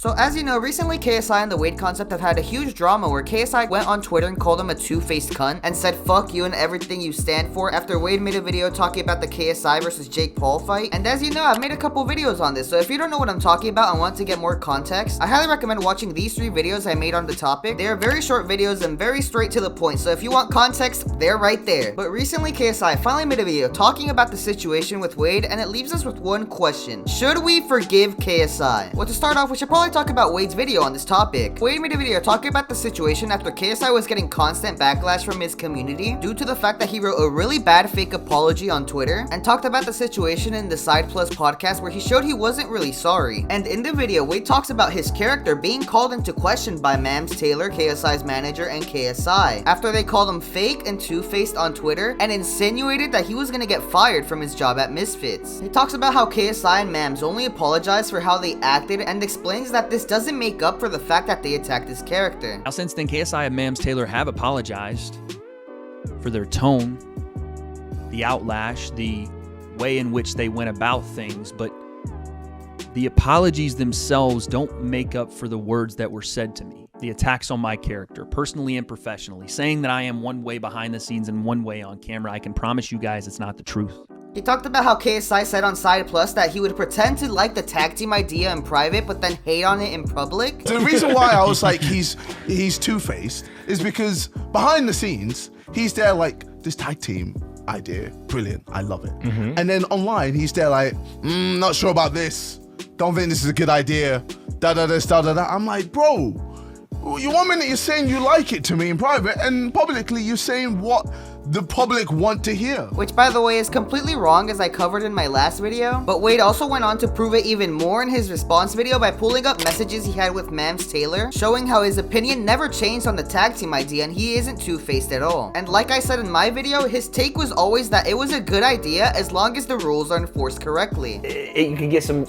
So as you know, recently KSI and the Wade concept have had a huge drama where KSI went on Twitter and called him a two-faced cunt and said fuck you and everything you stand for after Wade made a video talking about the KSI versus Jake Paul fight. And as you know, I've made a couple videos on this, so if you don't know what I'm talking about and want to get more context, I highly recommend watching these 3 videos I made on the topic. They are very short videos and very straight to the point, so if you want context, they're right there. But recently KSI finally made a video talking about the situation with Wade, and it leaves us with one question: should we forgive KSI? Well, to start off, we should probably talk about Wade's video on this topic. Wade made a video talking about the situation after KSI was getting constant backlash from his community due to the fact that he wrote a really bad fake apology on Twitter, and talked about the situation in the Side Plus podcast where he showed he wasn't really sorry. And in the video, Wade talks about his character being called into question by Mams Taylor, KSI's manager, and KSI after they called him fake and two-faced on Twitter and insinuated that he was gonna get fired from his job at Misfits. He talks about how KSI and Mams only apologized for how they acted and explains that this doesn't make up for the fact that they attacked his character. Now, since then, KSI and Mams Taylor have apologized for their tone, the outlash, the way in which they went about things, but the apologies themselves don't make up for the words that were said to me. The attacks on my character, personally and professionally, saying that I am one way behind the scenes and one way on camera. I can promise you guys it's not the truth. He talked about how KSI said on Side Plus that he would pretend to like the tag team idea in private, but then hate on it in public. The reason why I was like, he's two-faced is because behind the scenes, he's there like, this tag team idea, brilliant, I love it. And then online, he's there like, not sure about this. Don't think this is a good idea. Da-da-da, da-da-da. I'm like, bro, you 1 minute you're saying you like it to me in private, and publicly you're saying what the public want to hear. Which, by the way, is completely wrong, as I covered in my last video. But Wade also went on to prove it even more in his response video by pulling up messages he had with Mams Taylor, showing how his opinion never changed on the tag team idea and he isn't two-faced at all. And like I said in my video, his take was always that it was a good idea as long as the rules are enforced correctly. You could get some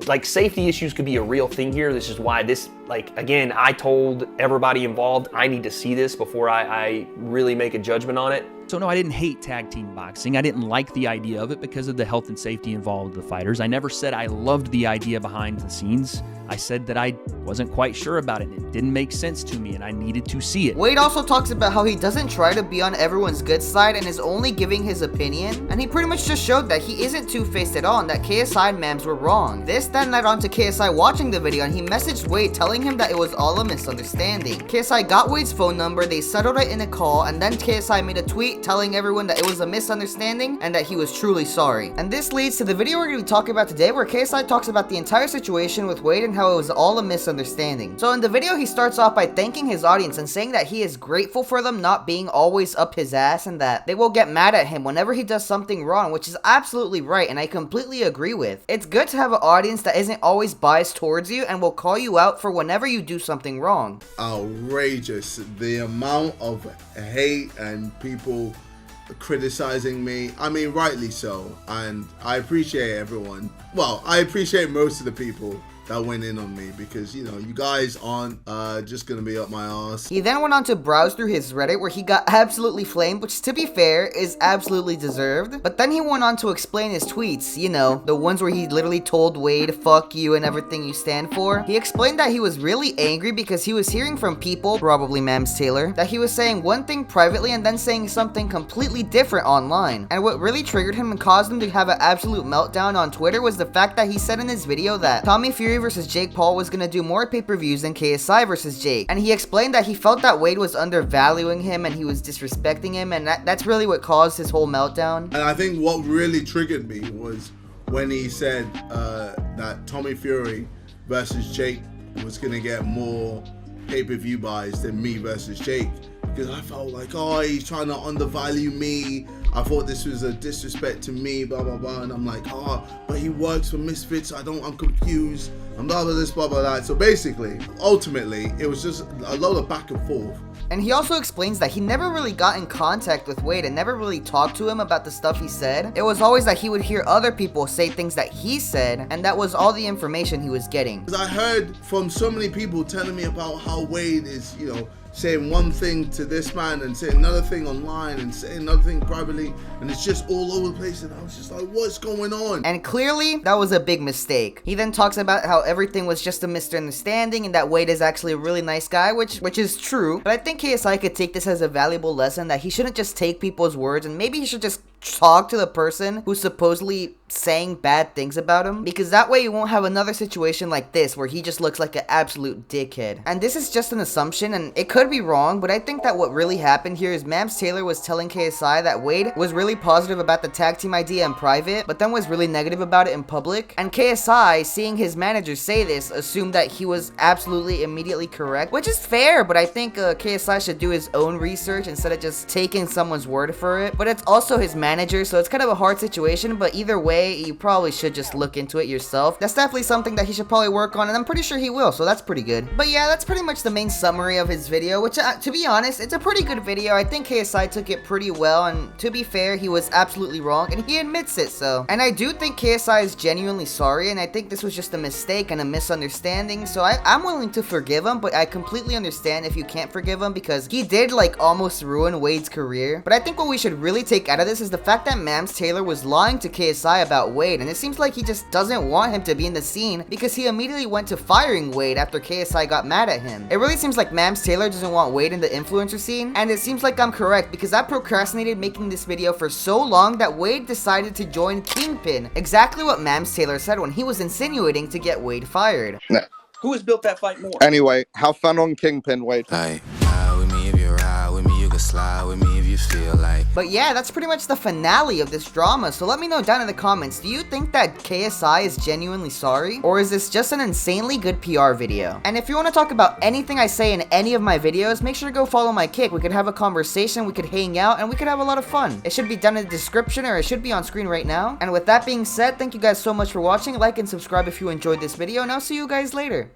like safety issues could be a real thing here. This is why this, like, again, I told everybody involved I need to see this before I really make a judgment on it. So no, I didn't hate tag team boxing. I didn't like the idea of it because of the health and safety involved with the fighters. I never said I loved the idea behind the scenes. I said that I wasn't quite sure about it and it didn't make sense to me and I needed to see it. Wade also talks about how he doesn't try to be on everyone's good side and is only giving his opinion, and he pretty much just showed that he isn't two-faced at all and that KSI and Mams were wrong. This then led on to KSI watching the video, and he messaged Wade telling him that it was all a misunderstanding. KSI got Wade's phone number, they settled it in a call, and then KSI made a tweet telling everyone that it was a misunderstanding and that he was truly sorry. And this leads to the video we're going to be talking about today, where KSI talks about the entire situation with Wade and how it was all a misunderstanding. So in the video, he starts off by thanking his audience and saying that he is grateful for them not being always up his ass and that they will get mad at him whenever he does something wrong, which is absolutely right and I completely agree with. It's good to have an audience that isn't always biased towards you and will call you out for whenever you do something wrong. Outrageous, the amount of hate and people criticizing me. I mean, rightly so, and I appreciate everyone. Well, I appreciate most of the people that went in on me because, you know, you guys aren't just gonna be up my ass. He then went on to browse through his Reddit where he got absolutely flamed, which to be fair is absolutely deserved. But then he went on to explain his tweets, you know, the ones where he literally told Wade, fuck you and everything you stand for. He explained that he was really angry because he was hearing from people, probably Mams Taylor, that he was saying one thing privately and then saying something completely different online. And what really triggered him and caused him to have an absolute meltdown on Twitter was the fact that he said in his video that Tommy Fury versus Jake Paul was gonna do more pay-per-views than KSI versus Jake, and he explained that he felt that Wade was undervaluing him and he was disrespecting him, and that's really what caused his whole meltdown. And I think what really triggered me was when he said that Tommy Fury versus Jake was gonna get more pay-per-view buys than me versus Jake, because I felt like, oh, he's trying to undervalue me. I thought this was a disrespect to me, blah, blah, blah. And I'm like, oh, but he works for Misfits. I'm confused. I'm blah, blah, this, blah, blah, that. So basically, ultimately, it was just a lot of back and forth. And he also explains that he never really got in contact with Wade and never really talked to him about the stuff he said. It was always that he would hear other people say things that he said, and that was all the information he was getting. I heard from so many people telling me about how Wade is, you know, saying one thing to this man and saying another thing online and saying another thing privately, and it's just all over the place. And I was just like, what's going on? And clearly, that was a big mistake. He then talks about how everything was just a misunderstanding and that Wade is actually a really nice guy, which is true. But I think KSI could take this as a valuable lesson that he shouldn't just take people's words, and maybe he should just talk to the person who's supposedly saying bad things about him, because that way you won't have another situation like this where he just looks like an absolute dickhead. And this is just an assumption, and it could be wrong, but I think that what really happened here is Mams Taylor was telling KSI that Wade was really positive about the tag team idea in private, but then was really negative about it in public. And KSI, seeing his manager say this, assumed that he was absolutely immediately correct, which is fair, but I think KSI should do his own research instead of just taking someone's word for it. But it's also his manager, so it's kind of a hard situation, but either way, you probably should just look into it yourself. That's definitely something that he should probably work on, and I'm pretty sure he will, so that's pretty good. But yeah, that's pretty much the main summary of his video, which to be honest, it's a pretty good video. I think KSI took it pretty well, and to be fair, he was absolutely wrong, and he admits it, so. And I do think KSI is genuinely sorry, and I think this was just a mistake and a misunderstanding, so I'm willing to forgive him, but I completely understand if you can't forgive him, because he did, like, almost ruin Wade's career. But I think what we should really take out of this is the fact that Mams Taylor was lying to KSI about Wade, and it seems like he just doesn't want him to be in the scene because he immediately went to firing Wade after KSI got mad at him. It really seems like Mams Taylor doesn't want Wade in the influencer scene, and it seems like I'm correct because I procrastinated making this video for so long that Wade decided to join Kingpin, exactly what Mams Taylor said when he was insinuating to get Wade fired. Who has built that fight more? Anyway, have fun on Kingpin, Wade. Like, ride with me if you ride with me, you can slide with me if you feel like. But yeah, that's pretty much the finale of this drama, so let me know down in the comments, do you think that KSI is genuinely sorry? Or is this just an insanely good PR video? And if you want to talk about anything I say in any of my videos, make sure to go follow my kick. We could have a conversation, we could hang out, and we could have a lot of fun. It should be down in the description, or it should be on screen right now. And with that being said, thank you guys so much for watching. Like and subscribe if you enjoyed this video, and I'll see you guys later.